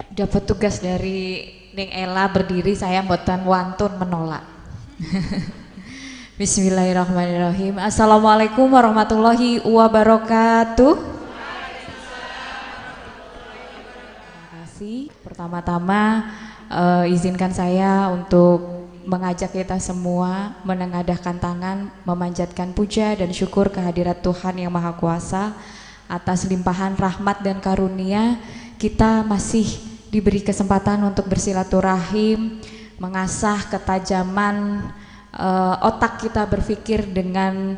Dapat tugas dari Ning Ella berdiri, saya mboten wantun menolak. Bismillahirrahmanirrahim. Assalamualaikum warahmatullahi wabarakatuh. Terima kasih. Pertama-tama izinkan saya untuk mengajak kita semua menengadahkan tangan, memanjatkan puja dan syukur kehadirat Tuhan Yang Maha Kuasa atas limpahan rahmat dan karunia. Kita masih diberi kesempatan untuk bersilaturahim, mengasah ketajaman otak kita berpikir dengan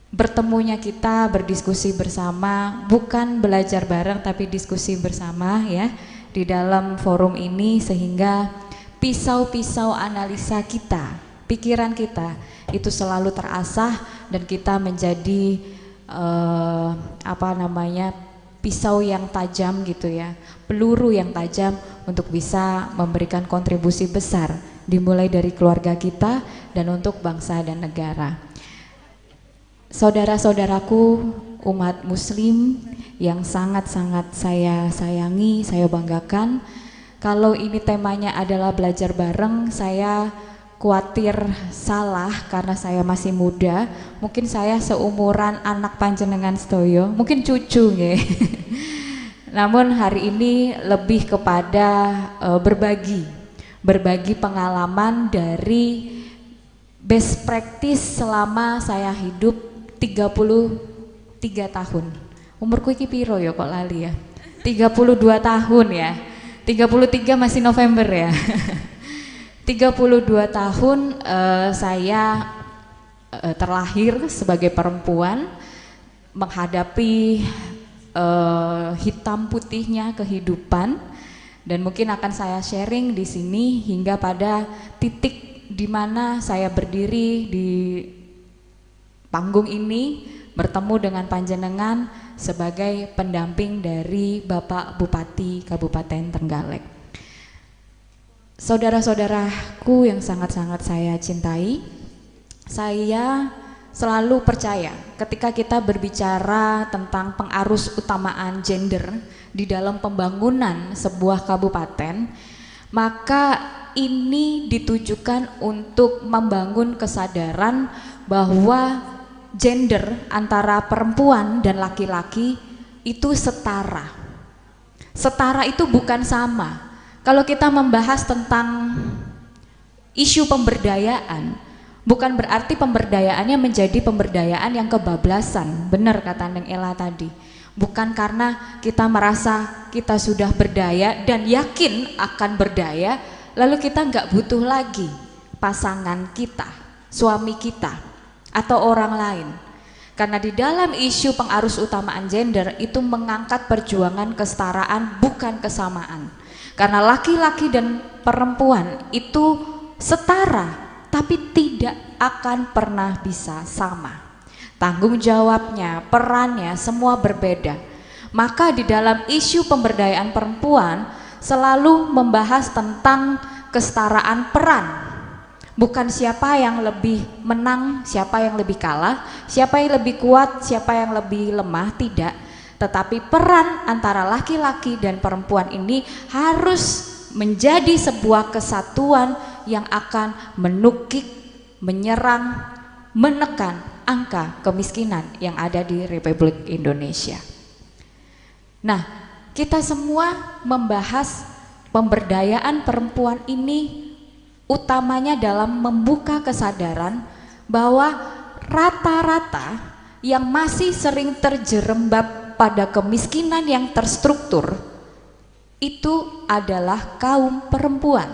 bertemunya kita berdiskusi bersama, bukan belajar bareng tapi diskusi bersama ya di dalam forum ini, sehingga pisau-pisau analisa kita, pikiran kita itu selalu terasah dan kita menjadi pisau yang tajam gitu ya, peluru yang tajam untuk bisa memberikan kontribusi besar dimulai dari keluarga kita dan untuk bangsa dan negara. Saudara-saudaraku umat muslim yang sangat-sangat saya sayangi, saya banggakan, kalau ini temanya adalah belajar bareng, saya khawatir salah karena saya masih muda. Mungkin saya seumuran anak panjenengan sedoyo, mungkin cucu ya. Namun hari ini lebih kepada berbagi pengalaman dari best practice selama saya hidup 33 tahun. Umurku iki piro ya kok lali ya? 32 tahun ya. 33 masih November ya. 32 tahun saya terlahir sebagai perempuan, menghadapi hitam putihnya kehidupan, dan mungkin akan saya sharing di sini hingga pada titik di mana saya berdiri di panggung ini bertemu dengan panjenengan sebagai pendamping dari Bapak Bupati Kabupaten Trenggalek. Saudara-saudaraku yang sangat-sangat saya cintai, saya selalu percaya ketika kita berbicara tentang pengarus utamaan gender di dalam pembangunan sebuah kabupaten, maka ini ditujukan untuk membangun kesadaran bahwa gender antara perempuan dan laki-laki itu setara. Setara itu bukan sama. Kalau kita membahas tentang isu pemberdayaan, bukan berarti pemberdayaannya menjadi pemberdayaan yang kebablasan. Benar kata Neng Ella tadi. Bukan karena kita merasa kita sudah berdaya dan yakin akan berdaya, lalu kita nggak butuh lagi pasangan kita, suami kita, atau orang lain. Karena di dalam isu pengarus utamaan gender itu mengangkat perjuangan kesetaraan, bukan kesamaan. Karena laki-laki dan perempuan itu setara, tapi tidak akan pernah bisa sama. Tanggung jawabnya, perannya semua berbeda. Maka di dalam isu pemberdayaan perempuan selalu membahas tentang kesetaraan peran. Bukan siapa yang lebih menang, siapa yang lebih kalah, siapa yang lebih kuat, siapa yang lebih lemah, tidak. Tetapi peran antara laki-laki dan perempuan ini harus menjadi sebuah kesatuan yang akan menukik, menyerang, menekan angka kemiskinan yang ada di Republik Indonesia. Nah, kita semua membahas pemberdayaan perempuan ini utamanya dalam membuka kesadaran bahwa rata-rata yang masih sering terjerembab pada kemiskinan yang terstruktur itu adalah kaum perempuan.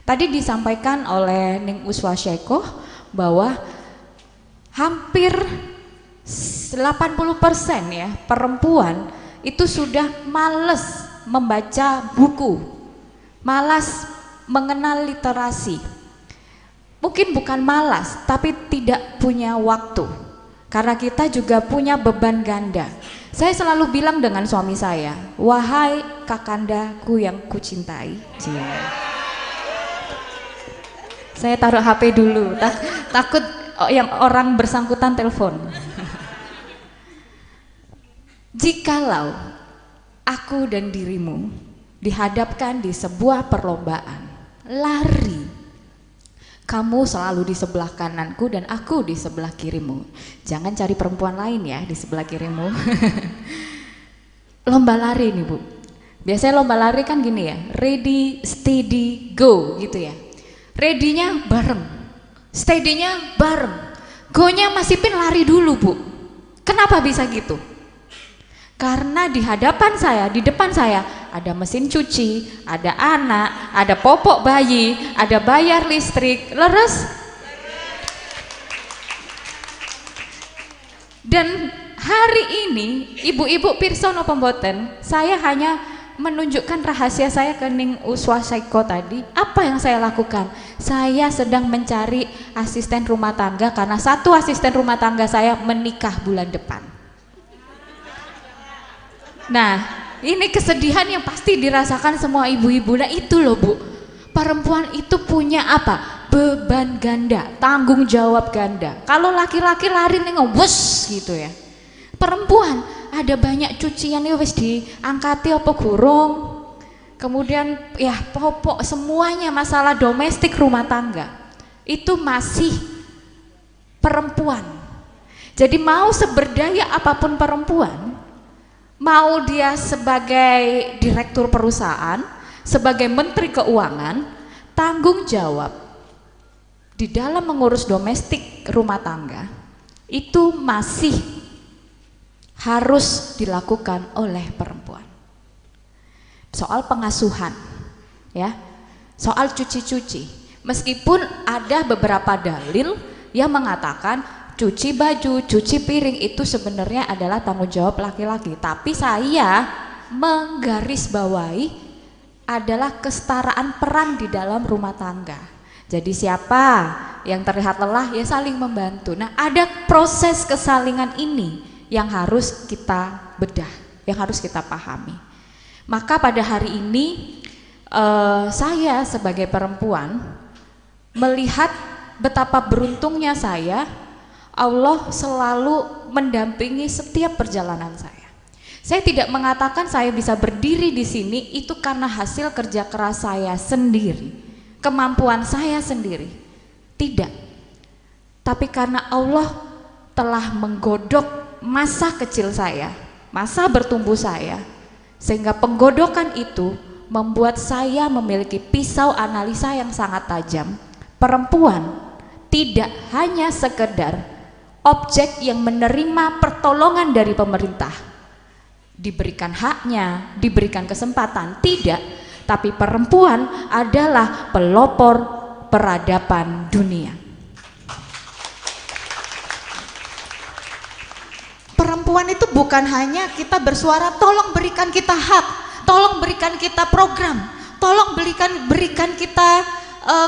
Tadi disampaikan oleh Ning Uswa Syekoh bahwa hampir 80% ya perempuan itu sudah malas membaca buku, malas mengenal literasi. Mungkin bukan malas, tapi tidak punya waktu. Karena kita juga punya beban ganda. Saya selalu bilang dengan suami saya, wahai kakandaku yang kucintai. Saya taruh HP dulu, takut yang orang bersangkutan telepon. Jikalau aku dan dirimu dihadapkan di sebuah perlombaan lari, kamu selalu di sebelah kananku dan aku di sebelah kirimu. Jangan cari perempuan lain ya di sebelah kirimu. Lomba lari nih Bu. Biasanya lomba lari kan gini ya, ready, steady, go gitu ya. Ready-nya bareng, steady-nya bareng, go-nya Mas Ipin lari dulu Bu. Kenapa bisa gitu? Karena di hadapan saya, di depan saya ada mesin cuci, ada anak, ada popok bayi, ada bayar listrik, leres. Dan hari ini ibu-ibu pirsa napa mboten, saya hanya menunjukkan rahasia saya ke Ning Uswasaiko tadi. Apa yang saya lakukan? Saya sedang mencari asisten rumah tangga karena satu asisten rumah tangga saya menikah bulan depan. Nah, ini kesedihan yang pasti dirasakan semua ibu-ibu. Nah itu loh Bu, perempuan itu punya apa? Beban ganda, tanggung jawab ganda. Kalau laki-laki lari nih ngewes gitu ya, perempuan ada banyak cucian ya wis diangkati apa gurung, kemudian ya popok semuanya, masalah domestik rumah tangga itu masih perempuan. Jadi mau seberdaya apapun perempuan, mau dia sebagai direktur perusahaan, sebagai menteri keuangan, tanggung jawab di dalam mengurus domestik rumah tangga itu masih harus dilakukan oleh perempuan. Soal pengasuhan ya, soal cuci-cuci, meskipun ada beberapa dalil yang mengatakan cuci baju, cuci piring itu sebenarnya adalah tanggung jawab laki-laki, tapi saya menggarisbawahi adalah kesetaraan peran di dalam rumah tangga. Jadi siapa yang terlihat lelah ya saling membantu. Nah ada proses kesalingan ini yang harus kita bedah, yang harus kita pahami. Maka pada hari ini saya sebagai perempuan melihat betapa beruntungnya saya, Allah selalu mendampingi setiap perjalanan saya. Saya tidak mengatakan saya bisa berdiri di sini itu karena hasil kerja keras saya sendiri, kemampuan saya sendiri. Tidak. Tapi karena Allah telah menggodok masa kecil saya, masa bertumbuh saya, sehingga penggodokan itu membuat saya memiliki pisau analisa yang sangat tajam. Perempuan tidak hanya sekedar objek yang menerima pertolongan dari pemerintah, diberikan haknya, diberikan kesempatan, tidak, tapi perempuan adalah pelopor peradaban dunia. Perempuan itu bukan hanya kita bersuara, tolong berikan kita hak, tolong berikan kita program, tolong berikan kita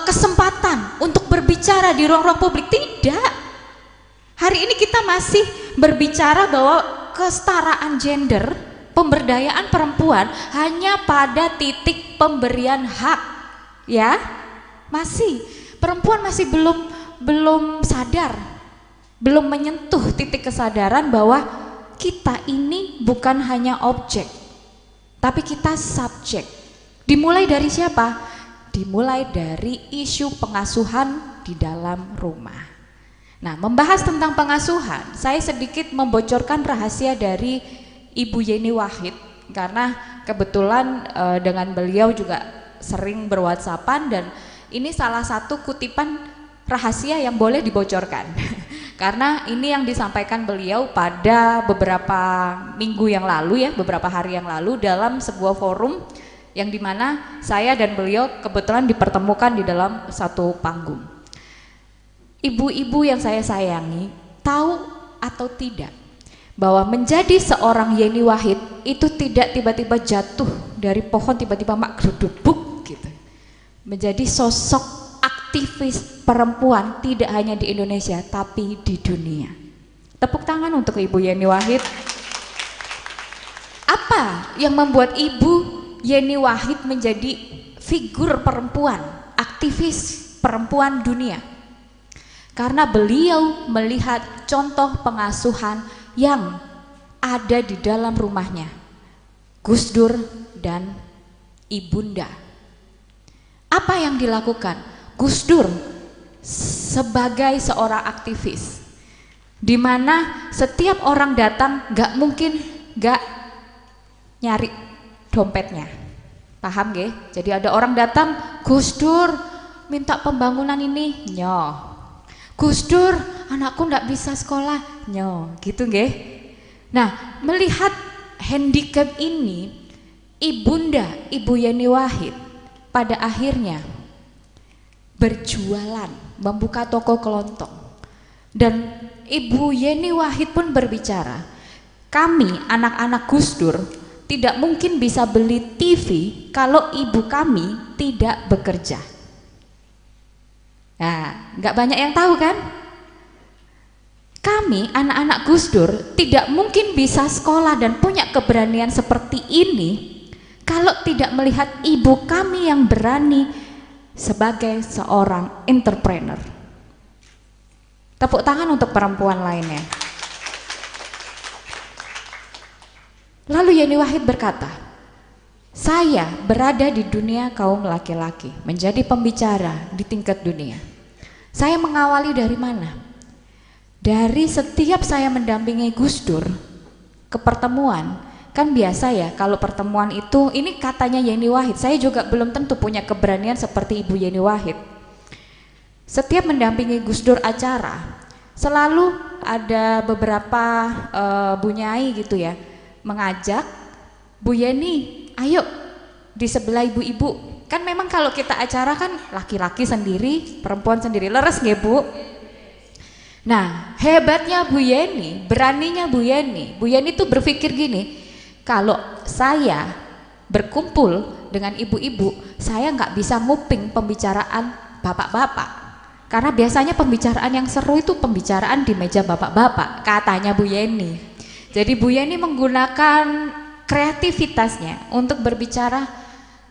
kesempatan untuk berbicara di ruang-ruang publik. Tidak. Hari ini kita masih berbicara bahwa kesetaraan gender, pemberdayaan perempuan hanya pada titik pemberian hak, ya. Masih perempuan masih belum sadar, belum menyentuh titik kesadaran bahwa kita ini bukan hanya objek, tapi kita subjek. Dimulai dari siapa? Dimulai dari isu pengasuhan di dalam rumah. Nah, membahas tentang pengasuhan, saya sedikit membocorkan rahasia dari Ibu Yeni Wahid karena kebetulan dengan beliau juga sering berwhatsappan dan ini salah satu kutipan rahasia yang boleh dibocorkan. Karena ini yang disampaikan beliau pada beberapa minggu yang lalu ya, beberapa hari yang lalu dalam sebuah forum yang dimana saya dan beliau kebetulan dipertemukan di dalam satu panggung. Ibu-ibu yang saya sayangi, tahu atau tidak bahwa menjadi seorang Yeni Wahid itu tidak tiba-tiba jatuh dari pohon tiba-tiba mak geruduk gitu. Menjadi sosok aktivis perempuan tidak hanya di Indonesia tapi di dunia. Tepuk tangan untuk Ibu Yeni Wahid. Apa yang membuat Ibu Yeni Wahid menjadi figur perempuan, aktivis perempuan dunia? Karena beliau melihat contoh pengasuhan yang ada di dalam rumahnya, Gus Dur dan ibunda. Apa yang dilakukan Gus Dur sebagai seorang aktivis, di mana setiap orang datang gak mungkin gak nyari dompetnya, paham gak? Jadi ada orang datang, Gus Dur minta pembangunan ini, nyoh. Gus Dur, anakku gak bisa sekolah, nyoh, gitu gak? Nah, melihat handicap ini, ibunda Ibu Yeni Wahid pada akhirnya berjualan, membuka toko kelontong. Dan Ibu Yeni Wahid pun berbicara, kami anak-anak Gus Dur tidak mungkin bisa beli TV kalau ibu kami tidak bekerja. Nah, nggak banyak yang tahu kan? Kami anak-anak Gus Dur tidak mungkin bisa sekolah dan punya keberanian seperti ini kalau tidak melihat ibu kami yang berani sebagai seorang entrepreneur. Tepuk tangan untuk perempuan lainnya. Lalu Yeni Wahid berkata, saya berada di dunia kaum laki-laki, menjadi pembicara di tingkat dunia. Saya mengawali dari mana? Dari setiap saya mendampingi Gus Dur ke pertemuan. Kan biasa ya kalau pertemuan itu, ini katanya Yeni Wahid, saya juga belum tentu punya keberanian seperti Ibu Yeni Wahid. Setiap mendampingi Gus Dur acara, selalu ada beberapa Bu Nyai gitu ya, mengajak Bu Yeni, ayo di sebelah ibu-ibu. Kan memang kalau kita acara kan laki-laki sendiri, perempuan sendiri, leres nggak Bu? Nah, hebatnya Bu Yeni, beraninya Bu Yeni tuh berpikir gini, kalau saya berkumpul dengan ibu-ibu, saya nggak bisa nguping pembicaraan bapak-bapak, karena biasanya pembicaraan yang seru itu pembicaraan di meja bapak-bapak, katanya Bu Yeni. Jadi Bu Yeni menggunakan kreativitasnya untuk berbicara,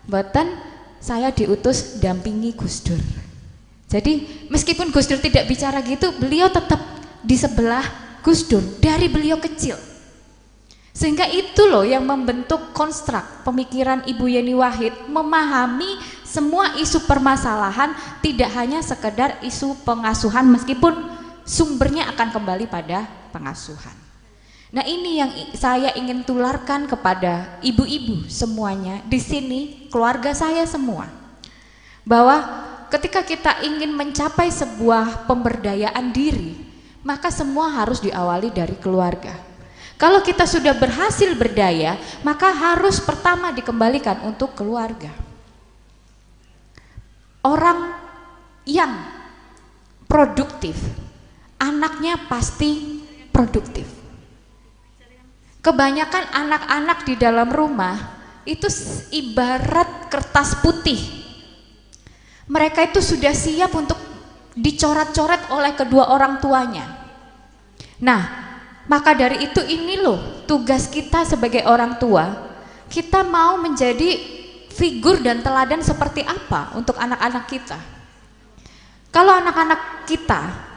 "Boten, saya diutus dampingi Gus Dur." Jadi meskipun Gus Dur tidak bicara gitu, beliau tetap di sebelah Gus Dur dari beliau kecil. Sehingga itu loh yang membentuk konstruk pemikiran Ibu Yeni Wahid, memahami semua isu permasalahan, tidak hanya sekedar isu pengasuhan meskipun sumbernya akan kembali pada pengasuhan. Nah, ini yang saya ingin tularkan kepada ibu-ibu semuanya di sini, keluarga saya semua, bahwa ketika kita ingin mencapai sebuah pemberdayaan diri, maka semua harus diawali dari keluarga. Kalau kita sudah berhasil berdaya, maka harus pertama dikembalikan untuk keluarga. Orang yang produktif, anaknya pasti produktif. Kebanyakan anak-anak di dalam rumah itu ibarat kertas putih. Mereka itu sudah siap untuk dicoret-coret oleh kedua orang tuanya. Nah, maka dari itu ini loh tugas kita sebagai orang tua. Kita mau menjadi figur dan teladan seperti apa untuk anak-anak kita. Kalau anak-anak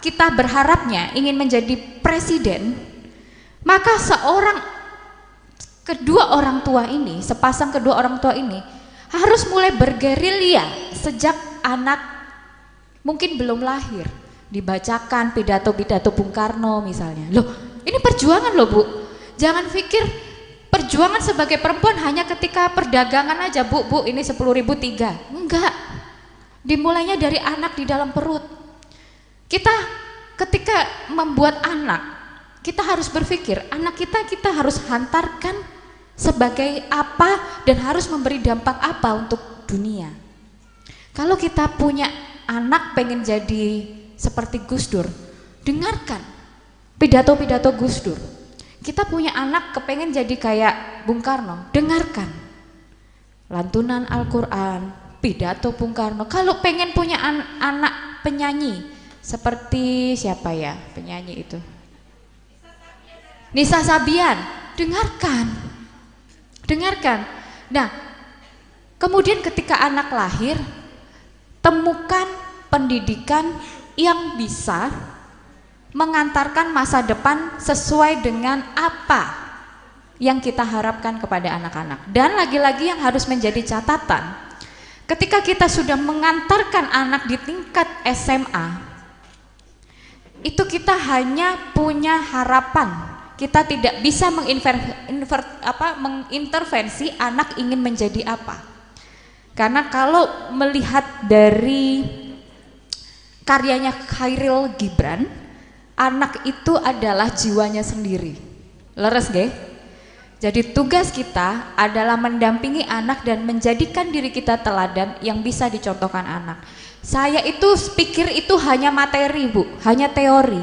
kita berharapnya ingin menjadi presiden, maka kedua orang tua ini, sepasang kedua orang tua ini harus mulai bergerilya sejak anak mungkin belum lahir, dibacakan pidato-pidato Bung Karno misalnya. Loh, ini perjuangan loh Bu. Jangan pikir perjuangan sebagai perempuan hanya ketika perdagangan aja, Bu, ini 10.000 3. Enggak. Dimulainya dari anak di dalam perut. Kita ketika membuat anak, kita harus berpikir anak kita harus hantarkan sebagai apa dan harus memberi dampak apa untuk dunia. Kalau kita punya anak pengen jadi seperti Gus Dur, dengarkan pidato-pidato Gus Dur. Kita punya anak kepengen jadi kayak Bung Karno, dengarkan lantunan Al-Quran, pidato Bung Karno. Kalau pengen punya anak penyanyi seperti siapa ya penyanyi itu? Nisa Sabian, dengarkan. Nah, kemudian ketika anak lahir, temukan pendidikan yang bisa mengantarkan masa depan sesuai dengan apa yang kita harapkan kepada anak-anak. Dan lagi-lagi yang harus menjadi catatan, ketika kita sudah mengantarkan anak di tingkat SMA, itu kita hanya punya harapan. Kita tidak bisa mengintervensi anak ingin menjadi apa. Karena kalau melihat dari karyanya Khairil Gibran, anak itu adalah jiwanya sendiri. Leres nggih? Jadi tugas kita adalah mendampingi anak dan menjadikan diri kita teladan yang bisa dicontohkan anak. Saya itu pikir itu hanya materi, Bu, hanya teori.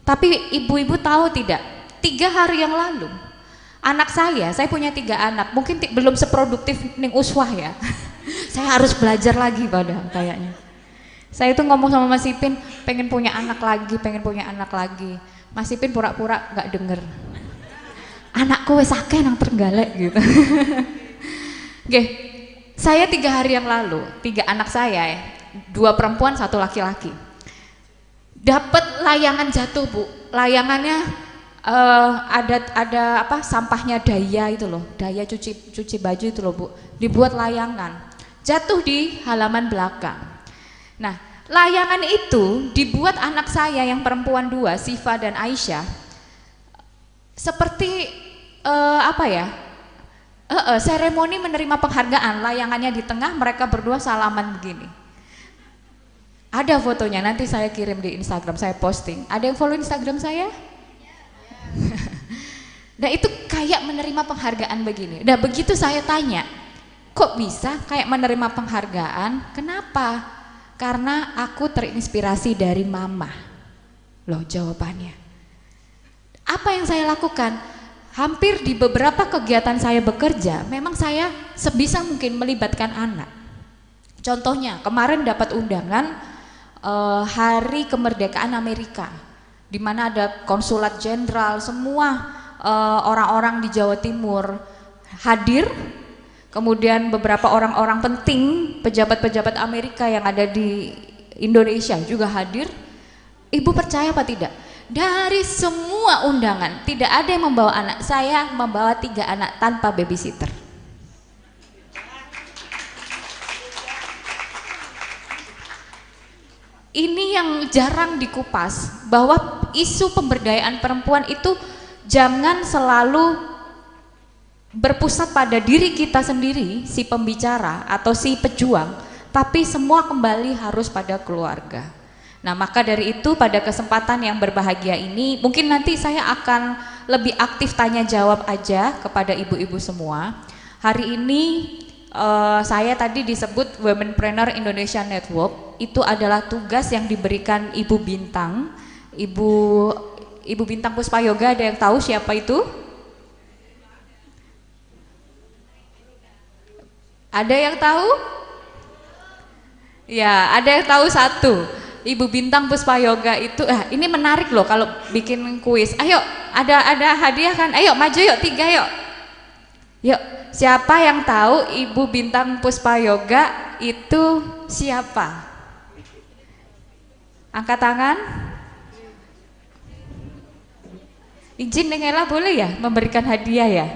Tapi ibu-ibu tahu tidak? 3 hari yang lalu anak saya punya 3 anak, mungkin belum seproduktif ning uswah ya. Saya harus belajar lagi padahal kayaknya. Saya itu ngomong sama Mas Ipin, pengen punya anak lagi. Mas Ipin pura-pura nggak denger. Anakku wes akeh nang Trenggalek gitu. Oke, saya 3 hari yang lalu, 3 anak saya, 2 perempuan 1 laki-laki, dapat layangan jatuh, Bu. Layangannya ada apa, sampahnya Daya itu loh, Daya cuci baju itu loh, Bu, dibuat layangan jatuh di halaman belakang. Nah, layangan itu dibuat anak saya yang perempuan 2, Siva dan Aisyah, seperti seremoni menerima penghargaan. Layangannya di tengah, mereka berdua salaman begini. Ada fotonya, nanti saya kirim di Instagram, saya posting. Ada yang follow Instagram saya? Nah, itu kayak menerima penghargaan begini. Nah, begitu saya tanya, kok bisa kayak menerima penghargaan? Kenapa? Karena aku terinspirasi dari mama. Loh, jawabannya. Apa yang saya lakukan? Hampir di beberapa kegiatan saya bekerja, memang saya sebisa mungkin melibatkan anak. Contohnya, kemarin dapat undangan Hari Kemerdekaan Amerika, di mana ada konsulat jenderal, semua orang-orang di Jawa Timur hadir, kemudian beberapa orang-orang penting, pejabat-pejabat Amerika yang ada di Indonesia juga hadir. Ibu percaya apa tidak? Dari semua undangan tidak ada yang membawa anak. Saya membawa 3 anak tanpa babysitter. Ini yang jarang dikupas, bahwa isu pemberdayaan perempuan itu jangan selalu berpusat pada diri kita sendiri, si pembicara atau si pejuang, tapi semua kembali harus pada keluarga. Nah, maka dari itu pada kesempatan yang berbahagia ini, mungkin nanti saya akan lebih aktif tanya jawab aja kepada ibu-ibu semua. Hari ini saya tadi disebut Womenpreneur Indonesia Network, itu adalah tugas yang diberikan Ibu Bintang. Ibu Bintang Puspayoga, ada yang tahu siapa itu? Ada yang tahu? Ya, ada yang tahu 1. Ibu Bintang Puspayoga itu, ini menarik loh kalau bikin kuis. Ayo, ada hadiah kan? Ayo maju yuk, 3 yuk. Yuk, siapa yang tahu Ibu Bintang Puspayoga itu siapa? Angkat tangan. Izin Nengela boleh ya memberikan hadiah ya?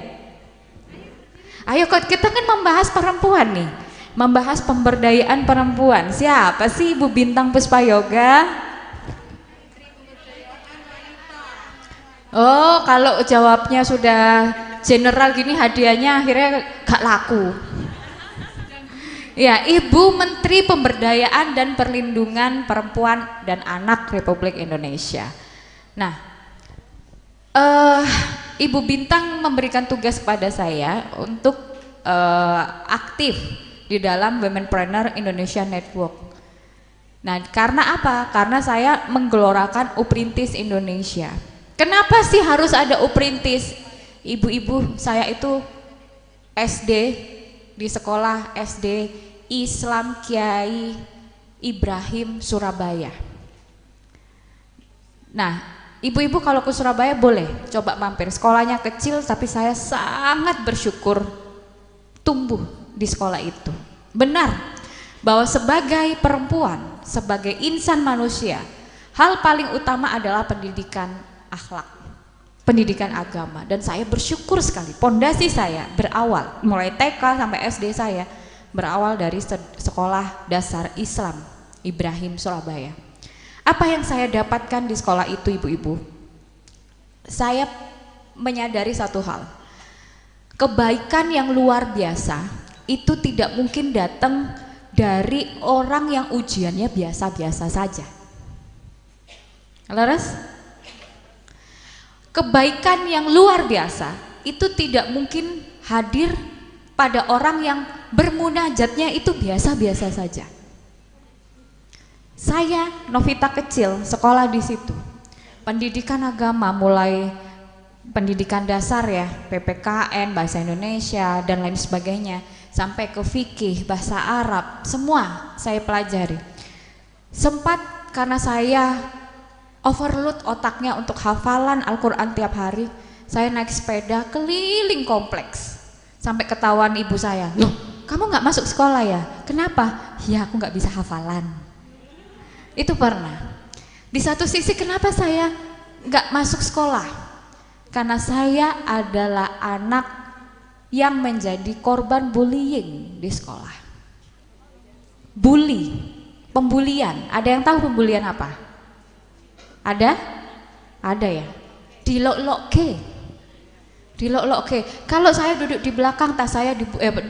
Ayo, kita kan membahas perempuan nih, membahas pemberdayaan perempuan. Siapa sih Ibu Bintang Puspayoga? Oh, kalau jawabnya sudah general gini, hadiahnya akhirnya gak laku. Ya, Ibu Menteri Pemberdayaan dan Perlindungan Perempuan dan Anak Republik Indonesia. Nah, Ibu Bintang memberikan tugas kepada saya untuk aktif di dalam Womenpreneur Indonesia Network. Nah, karena apa? Karena saya menggelorakan Uprintis Indonesia. Kenapa sih harus ada Uprintis? Ibu-ibu saya itu SD, di sekolah SD Islam Kiai Ibrahim Surabaya. Nah, ibu-ibu kalau ke Surabaya boleh coba mampir. Sekolahnya kecil tapi saya sangat bersyukur tumbuh di sekolah itu. Benar bahwa sebagai perempuan, sebagai insan manusia, hal paling utama adalah pendidikan akhlak. pendidikan agama, dan saya bersyukur sekali pondasi saya berawal mulai TK sampai SD saya berawal dari sekolah dasar Islam Ibrahim Surabaya. Apa yang saya dapatkan di sekolah itu, ibu-ibu? Saya menyadari satu hal, kebaikan yang luar biasa itu tidak mungkin datang dari orang yang ujiannya biasa-biasa saja. Laras? Kebaikan yang luar biasa itu tidak mungkin hadir pada orang yang bermunajatnya itu biasa-biasa saja. Saya Novita kecil sekolah di situ, pendidikan agama mulai pendidikan dasar ya, PPKN, bahasa Indonesia dan lain sebagainya, sampai ke fikih, bahasa Arab, semua saya pelajari. Sempat karena saya overload otaknya untuk hafalan Al-Quran tiap hari, saya naik sepeda keliling kompleks sampai ketahuan ibu saya, loh kamu nggak masuk sekolah ya? Kenapa? Ya aku nggak bisa hafalan. Itu pernah. Di satu sisi kenapa saya nggak masuk sekolah? Karena saya adalah anak yang menjadi korban bullying di sekolah. Bully, pembulian. Ada yang tahu pembulian apa? Ada? Ada ya? Dilok-lokke. Kalau saya duduk di belakang, tas saya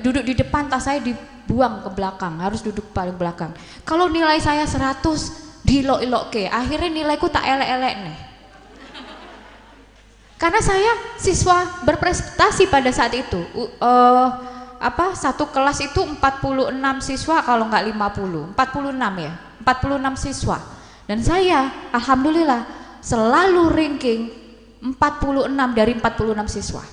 duduk di depan, tas saya dibuang ke belakang, harus duduk paling belakang. Kalau nilai saya 100, dilok-lokke. Akhirnya nilaiku tak elek-elek nih. Karena saya siswa berprestasi pada saat itu. Satu kelas itu 46 siswa kalau nggak 50, 46 ya, 46 siswa. Dan saya alhamdulillah selalu ranking 46 dari 46 siswa.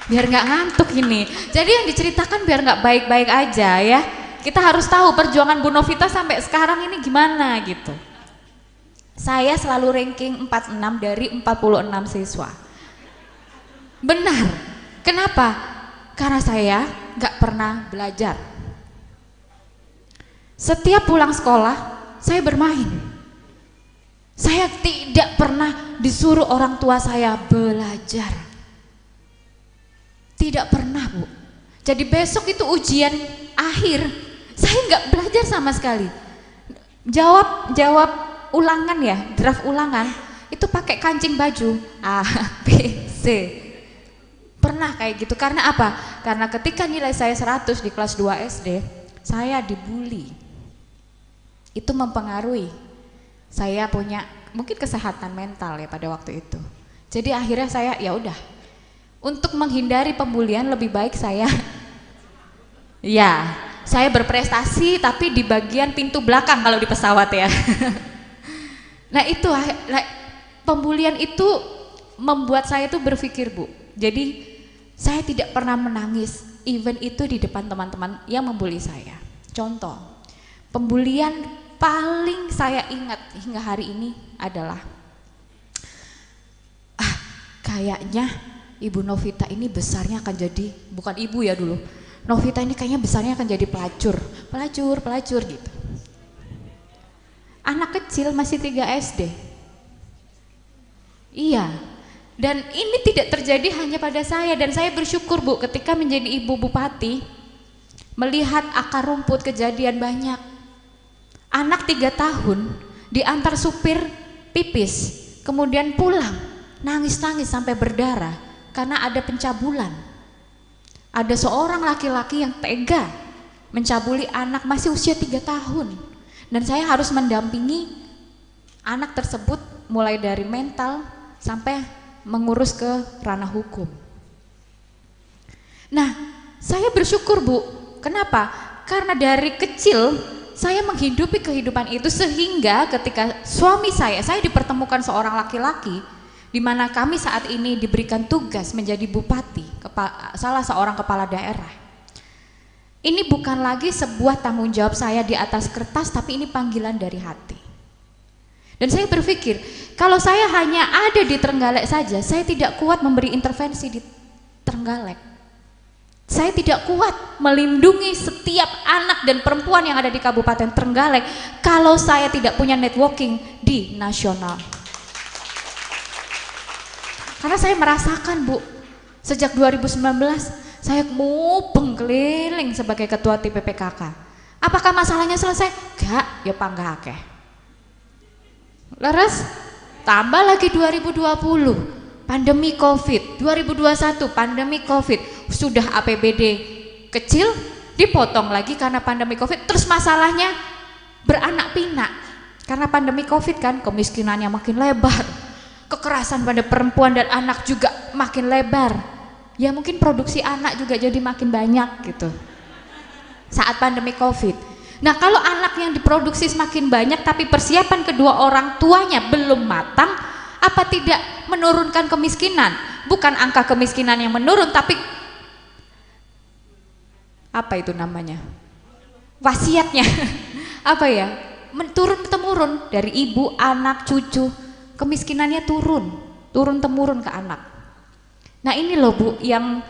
Biar nggak ngantuk ini. Jadi yang diceritakan biar nggak baik-baik aja ya. Kita harus tahu perjuangan Bu Novita sampai sekarang ini gimana gitu. Saya selalu ranking 46 dari 46 siswa. Benar. Kenapa? Karena saya nggak pernah belajar. Setiap pulang sekolah, saya bermain. Saya tidak pernah disuruh orang tua saya belajar. Tidak pernah, Bu. Jadi besok itu ujian akhir, saya nggak belajar sama sekali. Jawab ulangan ya, draft ulangan, itu pakai kancing baju A, B, C. Pernah kayak gitu, karena apa? Karena ketika nilai saya 100 di kelas 2 SD, saya dibully. Itu mempengaruhi saya punya mungkin kesehatan mental ya pada waktu itu. Jadi akhirnya saya ya udah, untuk menghindari pembulian lebih baik saya saya berprestasi tapi di bagian pintu belakang kalau di pesawat ya. Nah itu pembulian itu membuat saya tuh berpikir, Bu. Jadi saya tidak pernah menangis even itu di depan teman-teman yang membuli saya. Contoh, pembulian paling saya ingat hingga hari ini adalah kayaknya Ibu Novita ini besarnya akan jadi, bukan ibu ya dulu, Novita ini kayaknya besarnya akan jadi pelacur gitu. Anak kecil masih 3 SD. Iya. Dan ini tidak terjadi hanya pada saya, dan saya bersyukur, Bu, ketika menjadi ibu bupati melihat akar rumput kejadian banyak. Anak 3 tahun diantar supir pipis, kemudian pulang nangis-nangis sampai berdarah karena ada pencabulan. Ada seorang laki-laki yang tega mencabuli anak masih usia 3 tahun, dan saya harus mendampingi anak tersebut mulai dari mental sampai mengurus ke ranah hukum. Nah, saya bersyukur, Bu. Kenapa? Karena dari kecil saya menghidupi kehidupan itu, sehingga ketika suami saya dipertemukan seorang laki-laki di mana kami saat ini diberikan tugas menjadi bupati, salah seorang kepala daerah. Ini bukan lagi sebuah tanggung jawab saya di atas kertas, tapi ini panggilan dari hati. Dan saya berpikir, kalau saya hanya ada di Trenggalek saja, saya tidak kuat memberi intervensi di Trenggalek. Saya tidak kuat melindungi setiap anak dan perempuan yang ada di Kabupaten Trenggalek kalau saya tidak punya networking di nasional. Karena saya merasakan, Bu, sejak 2019 saya mubeng keliling sebagai ketua TPPKK. Apakah masalahnya selesai? Gak, ya panggah akeh. Leres, tambah lagi 2020. Pandemi COVID, 2021 pandemi COVID, sudah APBD kecil, dipotong lagi karena pandemi COVID, terus masalahnya beranak pinak. Karena pandemi COVID kan, kemiskinannya makin lebar, kekerasan pada perempuan dan anak juga makin lebar. Ya mungkin produksi anak juga jadi makin banyak gitu saat pandemi COVID. Nah, kalau anak yang diproduksi semakin banyak tapi persiapan kedua orang tuanya belum matang, apa tidak menurunkan kemiskinan? Bukan angka kemiskinan yang menurun, tapi apa itu namanya? Wasiatnya. Apa ya? Turun-temurun dari ibu, anak, cucu, kemiskinannya turun temurun ke anak. Nah, ini loh, Bu, yang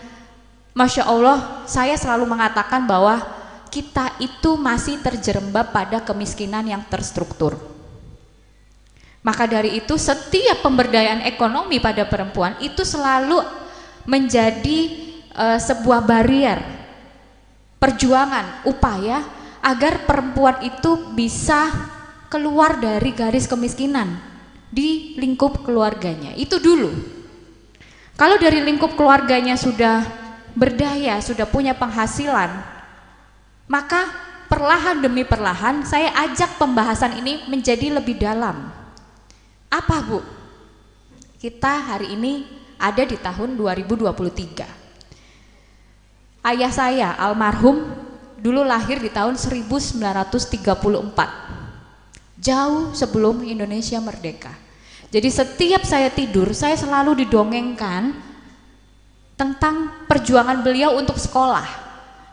Masya Allah saya selalu mengatakan bahwa kita itu masih terjerembab pada kemiskinan yang terstruktur. Maka dari itu setiap pemberdayaan ekonomi pada perempuan itu selalu menjadi sebuah barier, perjuangan, upaya agar perempuan itu bisa keluar dari garis kemiskinan di lingkup keluarganya. Itu dulu. Kalau dari lingkup keluarganya sudah berdaya, sudah punya penghasilan, maka perlahan demi perlahan saya ajak pembahasan ini menjadi lebih dalam. Apa, Bu? Kita hari ini ada di tahun 2023. Ayah saya almarhum dulu lahir di tahun 1934, jauh sebelum Indonesia merdeka. Jadi setiap saya tidur, saya selalu didongengkan tentang perjuangan beliau untuk sekolah.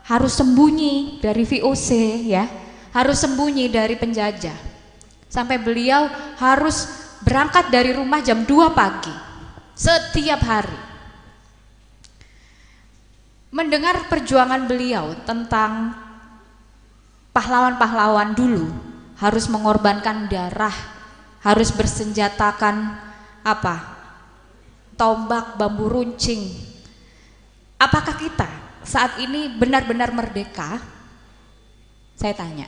Harus sembunyi dari VOC, ya, harus sembunyi dari penjajah. Sampai beliau harus berangkat dari rumah jam 2 pagi setiap hari. Mendengar perjuangan beliau tentang pahlawan-pahlawan dulu, harus mengorbankan darah, harus bersenjatakan apa? Tombak, bambu runcing. Apakah kita saat ini benar-benar merdeka? Saya tanya.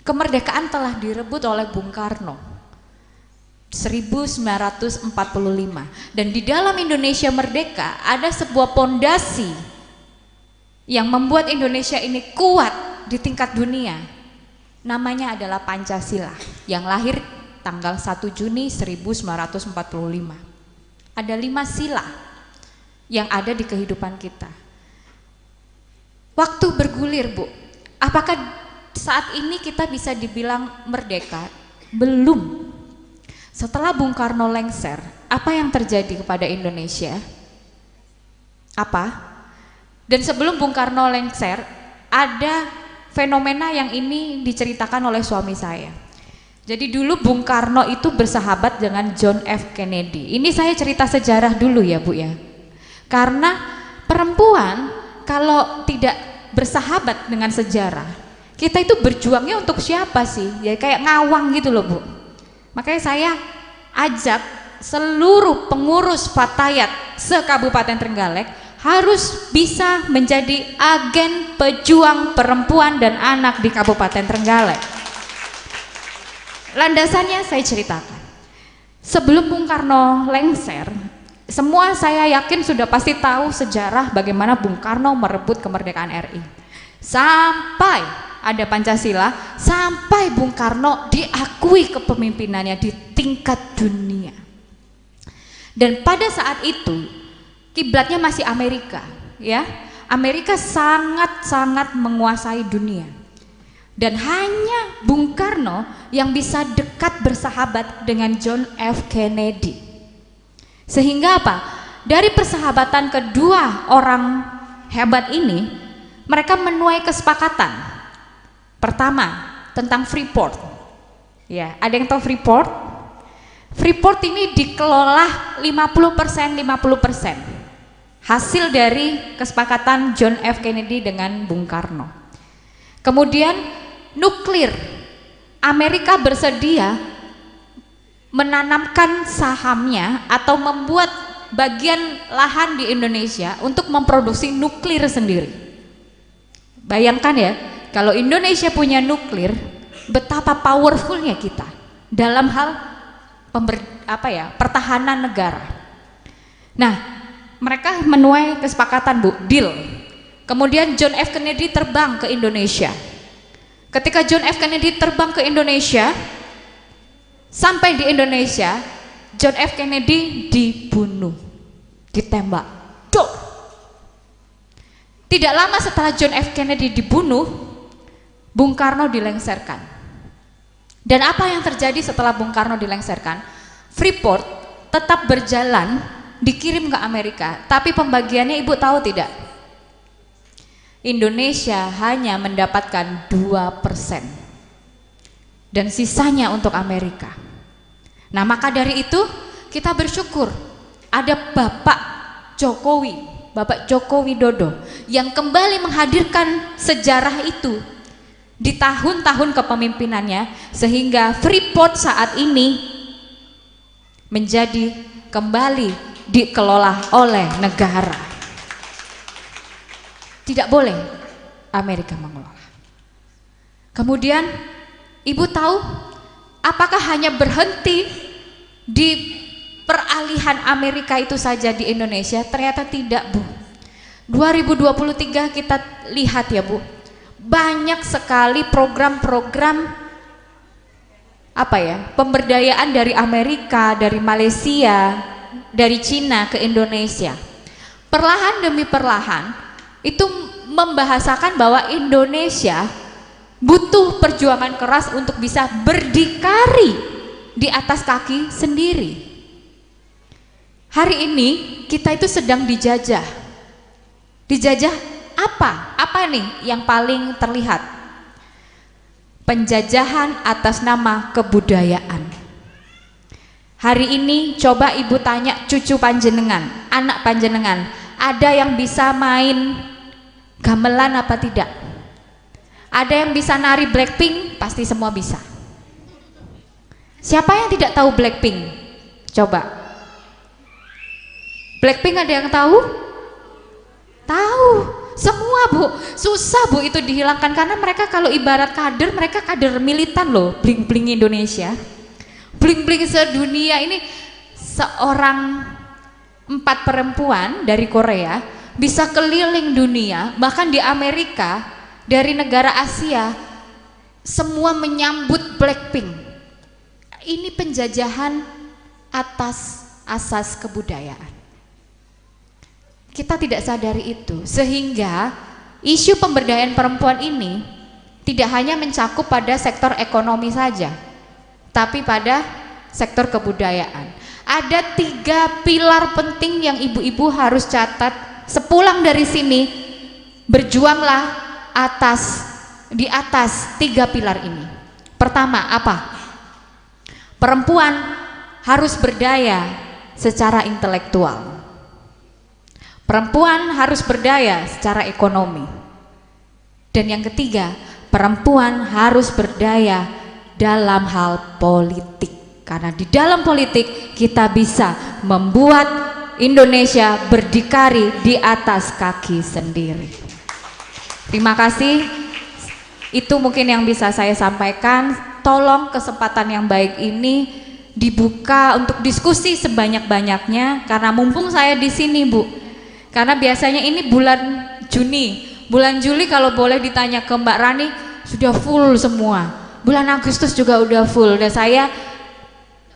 Kemerdekaan telah direbut oleh Bung Karno 1945, dan di dalam Indonesia merdeka ada sebuah pondasi yang membuat Indonesia ini kuat di tingkat dunia. Namanya adalah Pancasila yang lahir tanggal 1 Juni 1945. Ada 5 sila yang ada di kehidupan kita. Waktu bergulir, Bu. Apakah saat ini kita bisa dibilang merdeka? Belum. Setelah Bung Karno lengser, apa yang terjadi kepada Indonesia? Apa? Dan sebelum Bung Karno lengser, ada fenomena yang ini diceritakan oleh suami saya. Jadi dulu Bung Karno itu bersahabat dengan John F. Kennedy. Ini saya cerita sejarah dulu ya, Bu, ya. Karena perempuan kalau tidak bersahabat dengan sejarah, kita itu berjuangnya untuk siapa sih? Ya kayak ngawang gitu loh, Bu. Makanya saya ajak seluruh pengurus Fatayat se-Kabupaten Trenggalek harus bisa menjadi agen pejuang perempuan dan anak di Kabupaten Trenggalek. Landasannya saya ceritakan. Sebelum Bung Karno lengser, semua saya yakin sudah pasti tahu sejarah bagaimana Bung Karno merebut kemerdekaan RI. Sampai ada Pancasila, sampai Bung Karno diakui kepemimpinannya di tingkat dunia. Dan pada saat itu kiblatnya masih Amerika, ya. Amerika sangat-sangat menguasai dunia. Dan hanya Bung Karno yang bisa dekat bersahabat dengan John F. Kennedy. Sehingga apa? Dari persahabatan kedua orang hebat ini, mereka menuai kesepakatan. Pertama, tentang Freeport. Ya, ada yang tahu Freeport? Freeport ini dikelola 50%. hasil dari kesepakatan John F. Kennedy dengan Bung Karno. Kemudian nuklir, Amerika bersedia menanamkan sahamnya atau membuat bagian lahan di Indonesia untuk memproduksi nuklir sendiri. Bayangkan ya, kalau Indonesia punya nuklir, betapa powerfulnya kita dalam hal pertahanan negara. Nah, mereka menuai kesepakatan, Bu, deal. Kemudian John F. Kennedy terbang ke Indonesia. Ketika John F. Kennedy terbang ke Indonesia, sampai di Indonesia, John F. Kennedy dibunuh, ditembak. Dok. Tidak lama setelah John F. Kennedy dibunuh, Bung Karno dilengserkan. Dan apa yang terjadi setelah Bung Karno dilengserkan? Freeport tetap berjalan, dikirim ke Amerika, tapi pembagiannya Ibu tahu tidak? Indonesia hanya mendapatkan 2% dan sisanya untuk Amerika. Nah, maka dari itu kita bersyukur ada Bapak Joko Widodo yang kembali menghadirkan sejarah itu di tahun-tahun kepemimpinannya, sehingga Freeport saat ini menjadi kembali dikelola oleh negara. Tidak boleh Amerika mengelola. Kemudian Ibu tahu, apakah hanya berhenti di peralihan Amerika itu saja di Indonesia? Ternyata tidak, Bu. 2023 kita lihat ya, Bu, banyak sekali program-program pemberdayaan dari Amerika, dari Malaysia, dari Cina ke Indonesia. Perlahan demi perlahan itu membahasakan bahwa Indonesia butuh perjuangan keras untuk bisa berdikari di atas kaki sendiri. Hari ini kita itu sedang dijajah. Dijajah apa? Apa nih yang paling terlihat? Penjajahan atas nama kebudayaan. Hari ini coba Ibu tanya cucu panjenengan, anak panjenengan, ada yang bisa main gamelan apa tidak? Ada yang bisa nari Blackpink? Pasti semua bisa. Siapa yang tidak tahu Blackpink? Coba. Blackpink ada yang tahu? Tahu. Semua, Bu. Susah, Bu, itu dihilangkan karena mereka kalau ibarat kader, mereka kader militan loh. Bling-bling Indonesia. Bling-bling sedunia. Ini seorang 4 perempuan dari Korea bisa keliling dunia, bahkan di Amerika, dari negara Asia, semua menyambut Blackpink. Ini penjajahan atas asas kebudayaan. Kita tidak sadari itu, sehingga isu pemberdayaan perempuan ini tidak hanya mencakup pada sektor ekonomi saja, tapi pada sektor kebudayaan. Ada 3 pilar penting yang ibu-ibu harus catat sepulang dari sini. Berjuanglah di atas 3 pilar ini. Pertama, apa? Perempuan harus berdaya secara intelektual. Perempuan harus berdaya secara ekonomi. Dan yang ketiga, perempuan harus berdaya dalam hal politik. Karena di dalam politik kita bisa membuat Indonesia berdikari di atas kaki sendiri. Terima kasih. Itu mungkin yang bisa saya sampaikan. Tolong kesempatan yang baik ini dibuka untuk diskusi sebanyak-banyaknya, karena mumpung saya di sini, Bu. Karena biasanya ini bulan Juni, bulan Juli kalau boleh ditanya ke Mbak Rani sudah full semua. Bulan Agustus juga udah full. Dan saya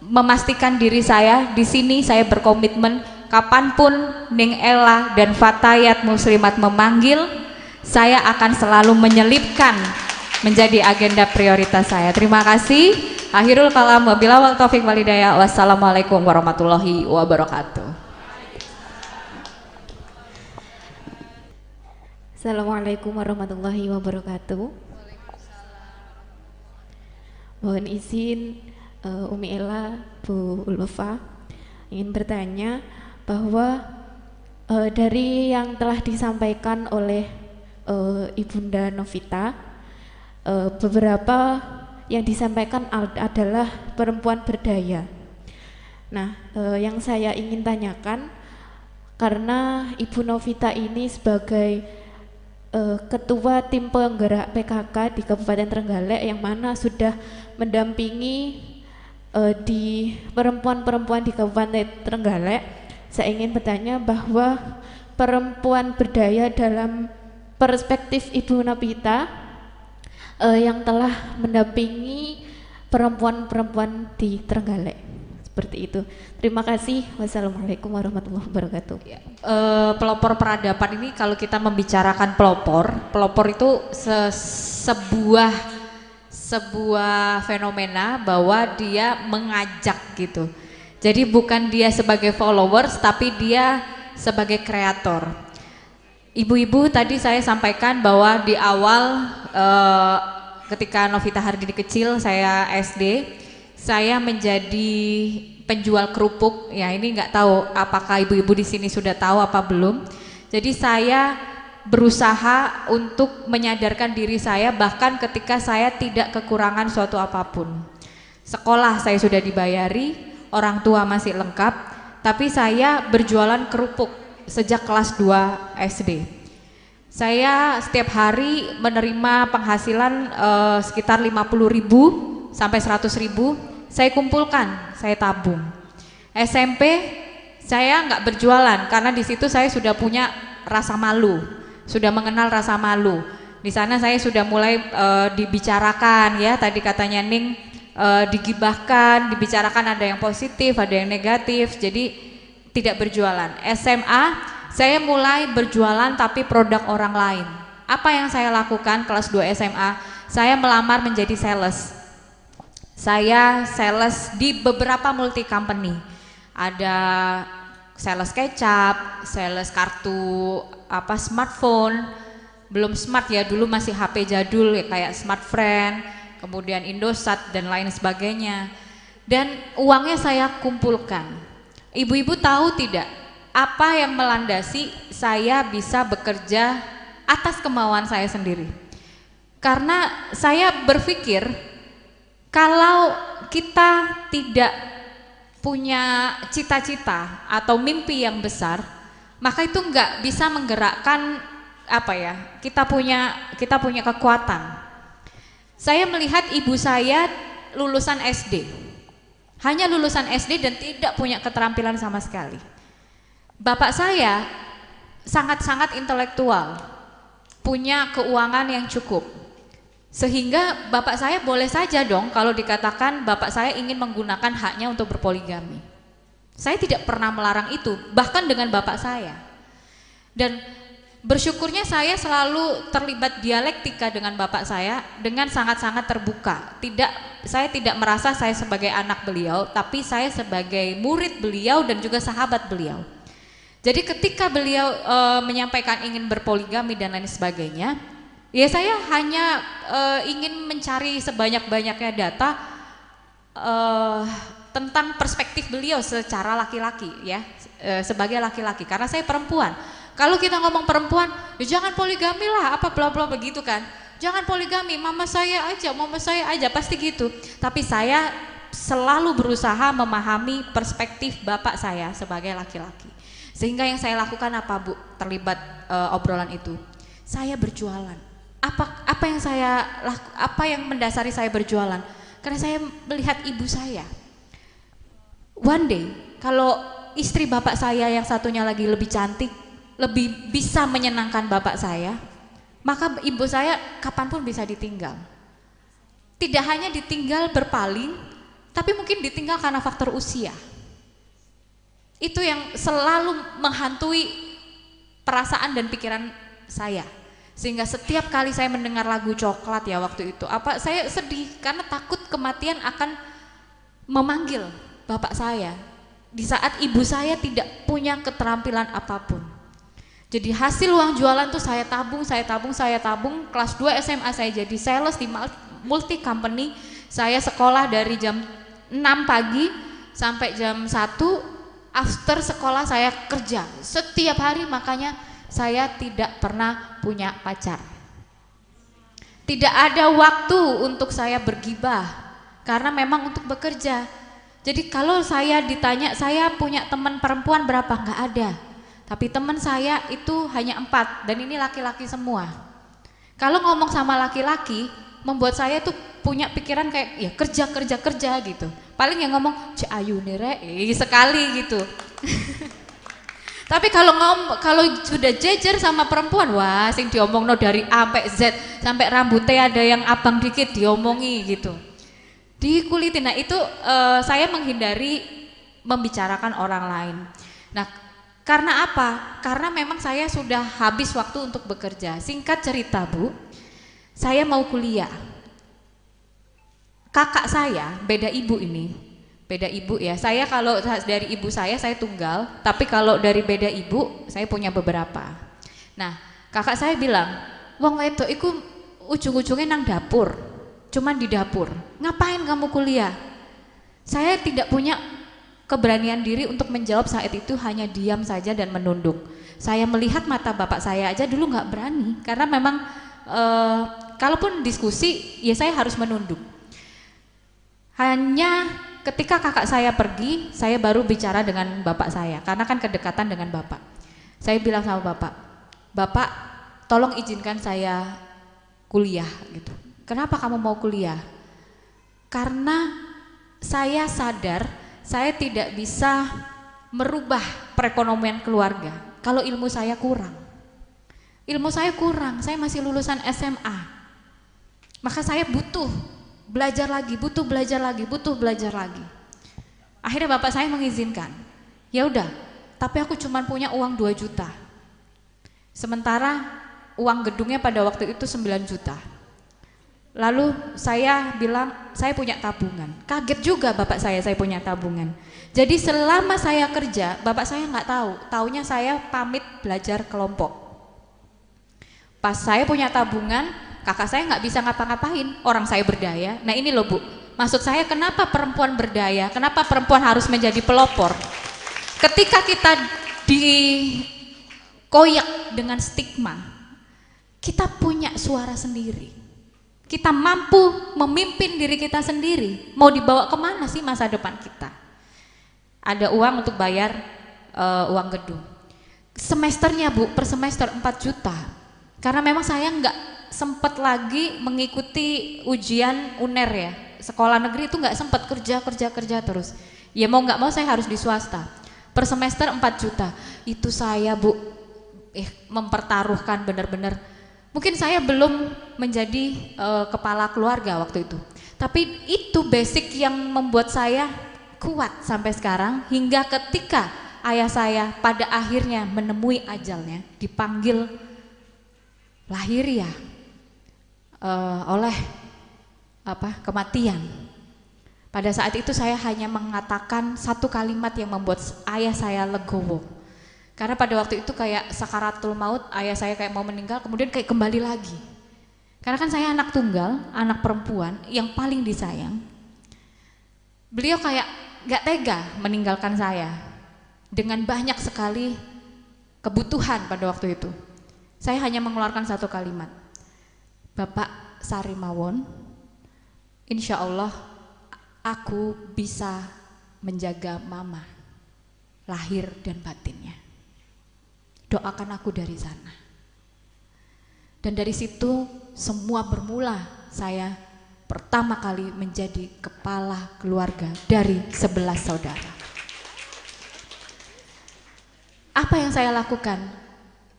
memastikan diri saya di sini, saya berkomitmen kapanpun Ning Ella dan Fatayat Muslimat memanggil, saya akan selalu menyelipkan menjadi agenda prioritas saya. Terima kasih. Akhirul kalam, wabillahi wal taufiq wal hidayah. Wassalamualaikum warahmatullahi wabarakatuh. Assalamualaikum warahmatullahi wabarakatuh. Mohon izin Umi Ella, Bu Ulfa, ingin bertanya bahwa Dari yang telah disampaikan oleh Ibunda Novita, beberapa yang disampaikan adalah perempuan berdaya. Nah, yang saya ingin tanyakan, karena Ibu Novita ini sebagai ketua tim penggerak PKK di Kabupaten Trenggalek yang mana sudah mendampingi di perempuan-perempuan di Kabupaten Trenggalek, saya ingin bertanya bahwa perempuan berdaya dalam perspektif Ibu Novita yang telah mendampingi perempuan-perempuan di Trenggalek. Seperti itu. Terima kasih. Wassalamualaikum warahmatullahi wabarakatuh. Pelopor peradaban ini, kalau kita membicarakan pelopor itu sebuah fenomena bahwa dia mengajak gitu. Jadi bukan dia sebagai followers, tapi dia sebagai kreator. Ibu-ibu tadi saya sampaikan bahwa di awal ketika Novita Hardini kecil, saya SD, saya menjadi penjual kerupuk. Ya, ini nggak tahu apakah ibu-ibu di sini sudah tahu apa belum. Jadi saya berusaha untuk menyadarkan diri saya bahkan ketika saya tidak kekurangan suatu apapun. Sekolah saya sudah dibayari, orang tua masih lengkap, tapi saya berjualan kerupuk sejak kelas 2 SD. Saya setiap hari menerima penghasilan sekitar 50.000 sampai 100.000. Saya kumpulkan, saya tabung. SMP saya nggak berjualan karena di situ saya sudah punya rasa malu, sudah mengenal rasa malu. Di sana saya sudah mulai dibicarakan, ya tadi katanya Ning, digibahkan, dibicarakan, ada yang positif, ada yang negatif, jadi tidak berjualan. SMA saya mulai berjualan tapi produk orang lain. Apa yang saya lakukan kelas 2 SMA? Saya melamar menjadi sales. Saya sales di beberapa multi company. Ada sales kecap, sales kartu smartphone, belum smart ya, dulu masih HP jadul ya, kayak Smartfriend, kemudian Indosat dan lain sebagainya. Dan uangnya saya kumpulkan. Ibu-ibu tahu tidak apa yang melandasi saya bisa bekerja atas kemauan saya sendiri? Karena saya berpikir kalau kita tidak punya cita-cita atau mimpi yang besar, maka itu nggak bisa menggerakkan kita punya kekuatan. Saya melihat ibu saya lulusan SD, hanya lulusan SD dan tidak punya keterampilan sama sekali. Bapak saya sangat-sangat intelektual, punya keuangan yang cukup. Sehingga bapak saya boleh saja dong kalau dikatakan bapak saya ingin menggunakan haknya untuk berpoligami. Saya tidak pernah melarang itu, bahkan dengan bapak saya. Dan bersyukurnya saya selalu terlibat dialektika dengan bapak saya dengan sangat-sangat terbuka. Saya tidak merasa saya sebagai anak beliau, tapi saya sebagai murid beliau dan juga sahabat beliau. Jadi ketika beliau menyampaikan ingin berpoligami dan lain sebagainya, ya saya hanya ingin mencari sebanyak-banyaknya data tentang perspektif beliau secara laki-laki, ya, sebagai laki-laki, karena saya perempuan. Kalau kita ngomong perempuan, ya jangan poligami lah, apa bla bla begitu kan. Jangan poligami, mama saya aja, pasti gitu. Tapi saya selalu berusaha memahami perspektif bapak saya sebagai laki-laki. Sehingga yang saya lakukan apa, Bu, terlibat obrolan itu? Saya berjualan. Apa yang mendasari saya berjualan? Karena saya melihat ibu saya. One day, kalau istri bapak saya yang satunya lagi lebih cantik, lebih bisa menyenangkan bapak saya, maka ibu saya kapanpun bisa ditinggal. Tidak hanya ditinggal berpaling, tapi mungkin ditinggal karena faktor usia. Itu yang selalu menghantui perasaan dan pikiran saya. Sehingga setiap kali saya mendengar lagu Coklat ya waktu itu, saya sedih karena takut kematian akan memanggil bapak saya di saat ibu saya tidak punya keterampilan apapun. Jadi hasil uang jualan tuh saya tabung. Kelas 2 SMA saya jadi sales di multi company. Saya sekolah dari jam 6 pagi sampai jam 1, After sekolah saya kerja setiap hari, makanya saya tidak pernah punya pacar. Tidak ada waktu untuk saya bergibah karena memang untuk bekerja. Jadi kalau saya ditanya saya punya teman perempuan berapa, nggak ada. Tapi teman saya itu hanya 4 dan ini laki-laki semua. Kalau ngomong sama laki-laki membuat saya tuh punya pikiran kayak ya kerja gitu. Paling yang ngomong Cek Ayu nih Rek, sekali gitu. Tapi kalau sudah jejer sama perempuan, wah sing diomongno dari A sampai Z, sampai rambutnya ada yang abang dikit diomongi gitu. Dikulitin. Nah itu saya menghindari membicarakan orang lain. Nah karena apa? Karena memang saya sudah habis waktu untuk bekerja. Singkat cerita Bu, saya mau kuliah. Kakak saya beda ibu ini, beda ibu ya. Saya kalau dari ibu saya tunggal, tapi kalau dari beda ibu saya punya beberapa. Nah kakak saya bilang, wong wedok iku ujung-ujungnya nang dapur, cuman di dapur. Ngapain kamu kuliah? Saya tidak punya keberanian diri untuk menjawab saat itu, hanya diam saja dan menunduk. Saya melihat mata bapak saya aja dulu nggak berani, karena memang kalaupun diskusi ya saya harus menunduk. Hanya ketika kakak saya pergi, saya baru bicara dengan bapak saya, karena kan kedekatan dengan bapak. Saya bilang sama bapak, Bapak tolong izinkan saya kuliah gitu. Kenapa kamu mau kuliah? Karena saya sadar saya tidak bisa merubah perekonomian keluarga kalau ilmu saya kurang. Ilmu saya kurang, saya masih lulusan SMA. Maka saya butuh belajar lagi, butuh belajar lagi. Akhirnya bapak saya mengizinkan. Ya udah, tapi aku cuma punya uang 2 juta. Sementara uang gedungnya pada waktu itu 9 juta. Lalu saya bilang, saya punya tabungan. Kaget juga bapak saya punya tabungan. Jadi selama saya kerja, bapak saya nggak tahu. Taunya saya pamit belajar kelompok. Pas saya punya tabungan, kakak saya nggak bisa ngapa-ngapain, orang saya berdaya. Nah ini loh Bu, maksud saya kenapa perempuan berdaya, kenapa perempuan harus menjadi pelopor. Ketika kita dikoyak dengan stigma, kita punya suara sendiri. Kita mampu memimpin diri kita sendiri. Mau dibawa kemana sih masa depan kita? Ada uang untuk bayar uang gedung. Semesternya Bu, per semester 4 juta. Karena memang saya nggak sempat lagi mengikuti ujian UNER ya, sekolah negeri itu nggak sempat, kerja terus. Ya mau nggak mau saya harus di swasta. Per semester 4 juta. Itu saya Bu mempertaruhkan benar-benar. Mungkin saya belum menjadi kepala keluarga waktu itu. Tapi itu basic yang membuat saya kuat sampai sekarang, hingga ketika ayah saya pada akhirnya menemui ajalnya, dipanggil lahiriah oleh kematian. Pada saat itu saya hanya mengatakan satu kalimat yang membuat ayah saya legowo. Karena pada waktu itu kayak sakaratul maut, ayah saya kayak mau meninggal, kemudian kayak kembali lagi. Karena kan saya anak tunggal, anak perempuan yang paling disayang. Beliau kayak gak tega meninggalkan saya dengan banyak sekali kebutuhan pada waktu itu. Saya hanya mengeluarkan satu kalimat, Bapak Sarimawon, insya Allah aku bisa menjaga mama, lahir dan batinnya. Doakan aku dari sana. Dan dari situ semua bermula. Saya pertama kali menjadi kepala keluarga dari 11 saudara. Apa yang saya lakukan?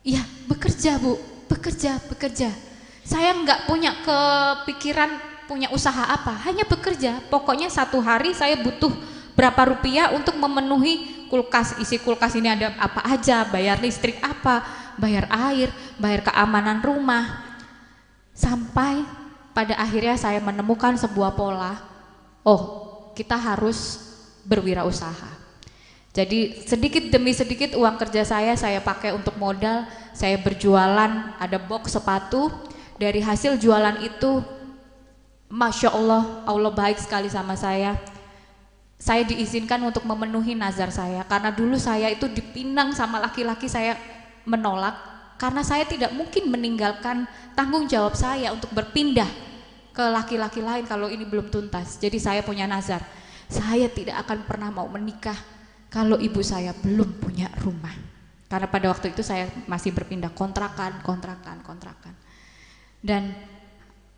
Ya bekerja Bu, bekerja. Saya nggak punya kepikiran punya usaha apa, hanya bekerja. Pokoknya satu hari saya butuh berapa rupiah untuk memenuhi kulkas. Isi kulkas ini ada apa aja, bayar listrik apa, bayar air, bayar keamanan rumah. Sampai pada akhirnya saya menemukan sebuah pola, kita harus berwirausaha. Jadi sedikit demi sedikit uang kerja saya pakai untuk modal. Saya berjualan, ada box sepatu. Dari hasil jualan itu, Masya Allah, Allah baik sekali sama saya. saya diizinkan untuk memenuhi nazar saya, karena dulu saya itu dipinang sama laki-laki, saya menolak karena saya tidak mungkin meninggalkan tanggung jawab saya untuk berpindah ke laki-laki lain kalau ini belum tuntas. Jadi saya punya nazar, saya tidak akan pernah mau menikah kalau ibu saya belum punya rumah. Karena pada waktu itu saya masih berpindah kontrakan. Dan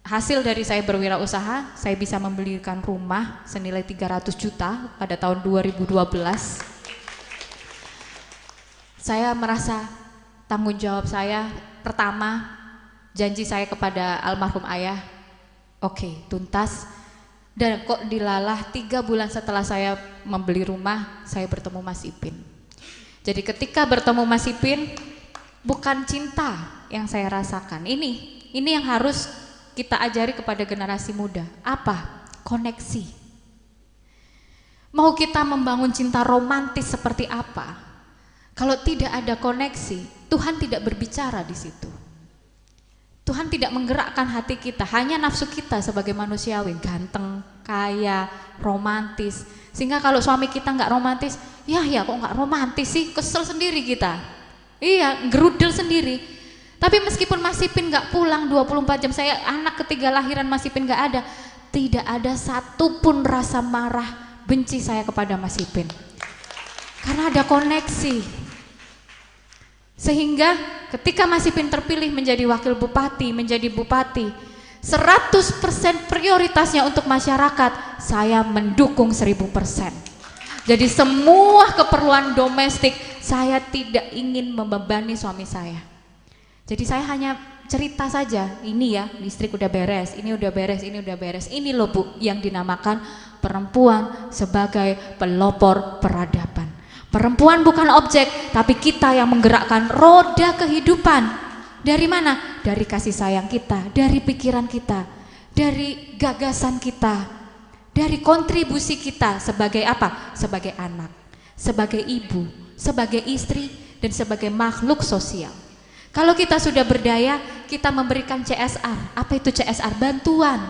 hasil dari saya berwirausaha, saya bisa membelikan rumah senilai 300 juta pada tahun 2012. Saya merasa tanggung jawab saya pertama, janji saya kepada almarhum ayah, oke, tuntas. Dan kok dilalah 3 bulan setelah saya membeli rumah, saya bertemu Mas Ipin. Jadi ketika bertemu Mas Ipin, bukan cinta yang saya rasakan. Ini yang harus kita ajari kepada generasi muda. Apa? Koneksi. Mau kita membangun cinta romantis seperti apa? Kalau tidak ada koneksi, Tuhan tidak berbicara di situ. Tuhan tidak menggerakkan hati kita, hanya nafsu kita sebagai manusiawi, ganteng, kaya, romantis. Sehingga kalau suami kita nggak romantis, ya kok nggak romantis sih, kesel sendiri kita. Iya, gerudel sendiri. Tapi meskipun Mas Ipin nggak pulang 24 jam, saya anak ketiga lahiran Mas Ipin nggak ada, tidak ada satupun rasa marah, benci saya kepada Mas Ipin. Karena ada koneksi. Sehingga ketika Mas Ipin terpilih menjadi wakil bupati, menjadi bupati, 100% prioritasnya untuk masyarakat, saya mendukung 1000%. Jadi semua keperluan domestik, saya tidak ingin membebani suami saya. Jadi saya hanya cerita saja, ini ya listrik udah beres, ini udah beres, ini udah beres. Ini loh Bu yang dinamakan perempuan sebagai pelopor peradaban. Perempuan bukan objek, tapi kita yang menggerakkan roda kehidupan. Dari mana? Dari kasih sayang kita, dari pikiran kita, dari gagasan kita, dari kontribusi kita sebagai apa? Sebagai anak, sebagai ibu, sebagai istri, dan sebagai makhluk sosial. Kalau kita sudah berdaya, kita memberikan CSR. Apa itu CSR? Bantuan.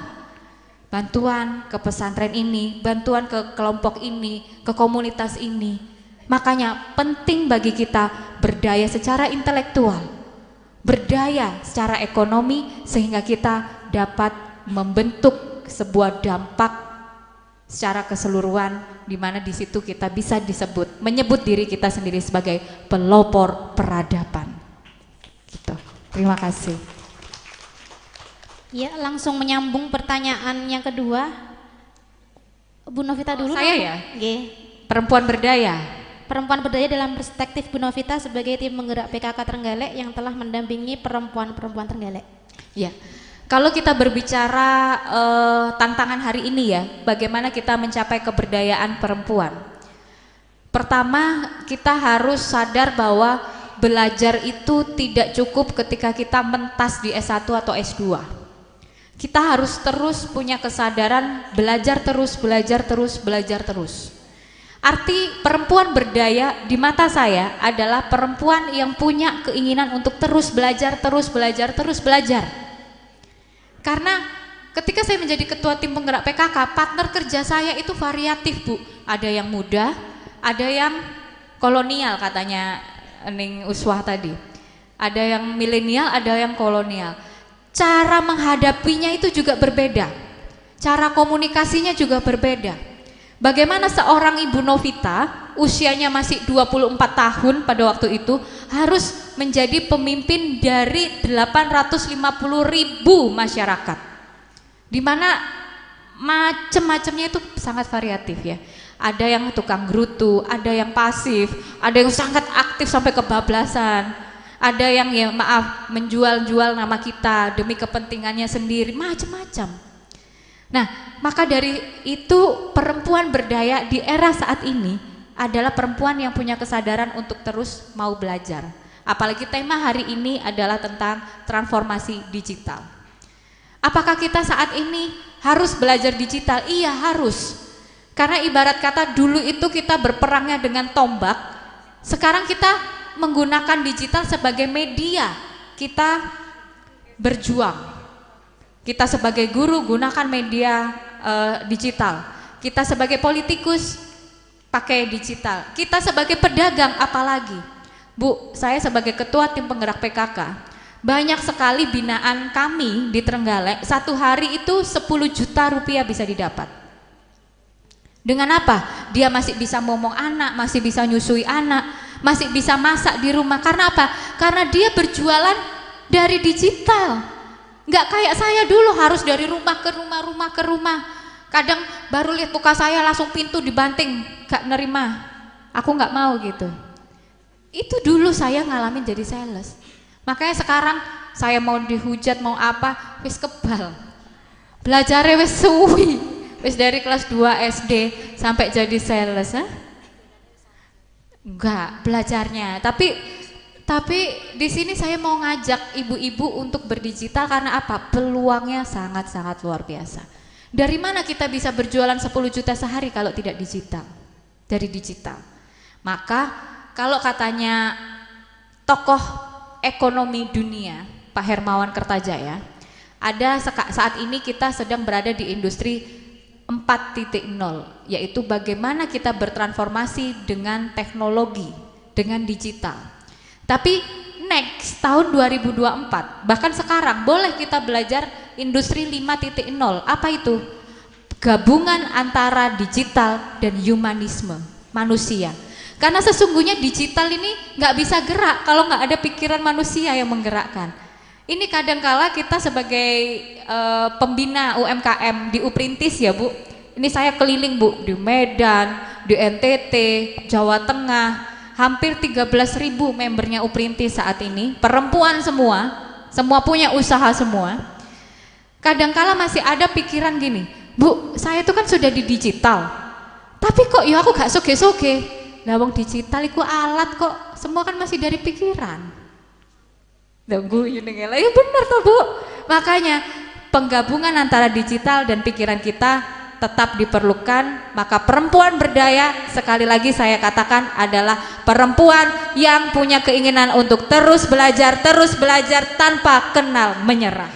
Bantuan ke pesantren ini, bantuan ke kelompok ini, ke komunitas ini. Makanya penting bagi kita berdaya secara intelektual, berdaya secara ekonomi, sehingga kita dapat membentuk sebuah dampak secara keseluruhan, di mana di situ kita bisa menyebut diri kita sendiri sebagai pelopor peradaban. Gitu. Terima kasih. Ya, langsung menyambung pertanyaan yang kedua. Bu Novita dulu. Saya ya? Nggih. Perempuan berdaya. Perempuan berdaya dalam perspektif Bu Novita sebagai tim menggerak PKK Trenggalek yang telah mendampingi perempuan-perempuan Trenggalek. Ya, kalau kita berbicara tantangan hari ini ya, bagaimana kita mencapai keberdayaan perempuan. Pertama, kita harus sadar bahwa belajar itu tidak cukup ketika kita mentas di S1 atau S2. Kita harus terus punya kesadaran belajar terus. Arti perempuan berdaya di mata saya adalah perempuan yang punya keinginan untuk terus belajar. Karena ketika saya menjadi ketua tim penggerak PKK, partner kerja saya itu variatif Bu. Ada yang muda, ada yang kolonial katanya Ning Uswah tadi. Ada yang milenial, ada yang kolonial. Cara menghadapinya itu juga berbeda. Cara komunikasinya juga berbeda. Bagaimana seorang Ibu Novita, usianya masih 24 tahun pada waktu itu, harus menjadi pemimpin dari 850.000 masyarakat, di mana macam-macamnya itu sangat variatif ya. Ada yang tukang gerutu, ada yang pasif, ada yang sangat aktif sampai kebablasan, ada yang ya maaf menjual-jual nama kita demi kepentingannya sendiri, macam-macam. Nah, maka dari itu perempuan berdaya di era saat ini adalah perempuan yang punya kesadaran untuk terus mau belajar. Apalagi tema hari ini adalah tentang transformasi digital. Apakah kita saat ini harus belajar digital? Iya, harus. Karena ibarat kata dulu itu kita berperangnya dengan tombak, sekarang kita menggunakan digital sebagai media kita berjuang. Kita sebagai guru gunakan media digital. Kita sebagai politikus pakai digital, kita sebagai pedagang apalagi. Bu, saya sebagai ketua tim penggerak PKK, banyak sekali binaan kami di Trenggalek, satu hari itu 10 juta rupiah bisa didapat. Dengan apa? Dia masih bisa ngomong anak, masih bisa nyusui anak, masih bisa masak di rumah. Karena apa? Karena dia berjualan dari digital. Nggak kayak saya dulu harus dari rumah ke rumah, rumah ke rumah. Kadang baru lihat muka saya langsung pintu dibanting, gak nerima. Aku nggak mau gitu. Itu dulu saya ngalamin jadi sales. Makanya sekarang saya mau dihujat mau apa, wis kebal. Belajarnya wis suwi, wis dari kelas 2 SD sampai jadi sales. Enggak, belajarnya. Tapi di sini saya mau ngajak ibu-ibu untuk berdigital karena apa? Peluangnya sangat-sangat luar biasa. Dari mana kita bisa berjualan 10 juta sehari kalau tidak digital? Dari digital. Maka kalau katanya tokoh ekonomi dunia Pak Hermawan Kertajaya, ada saat ini kita sedang berada di industri 4.0, yaitu bagaimana kita bertransformasi dengan teknologi, dengan digital. Tapi next tahun 2024, bahkan sekarang boleh kita belajar industri 5.0. Apa itu? Gabungan antara digital dan humanisme, manusia. Karena sesungguhnya digital ini nggak bisa gerak kalau nggak ada pikiran manusia yang menggerakkan. Ini kadangkala kita sebagai pembina UMKM di Uprintis ya Bu, ini saya keliling Bu, di Medan, di NTT, Jawa Tengah, hampir 13.000 membernya Uprintis saat ini, perempuan semua punya usaha semua. Kadangkala masih ada pikiran gini, Bu, saya itu kan sudah di digital, tapi kok ya aku gak soge-soge. Nah wong digital itu alat kok, semua kan masih dari pikiran. Bu, ya bener toh Bu. Makanya penggabungan antara digital dan pikiran kita tetap diperlukan. Maka perempuan berdaya, sekali lagi saya katakan, adalah perempuan yang punya keinginan untuk terus belajar tanpa kenal menyerah.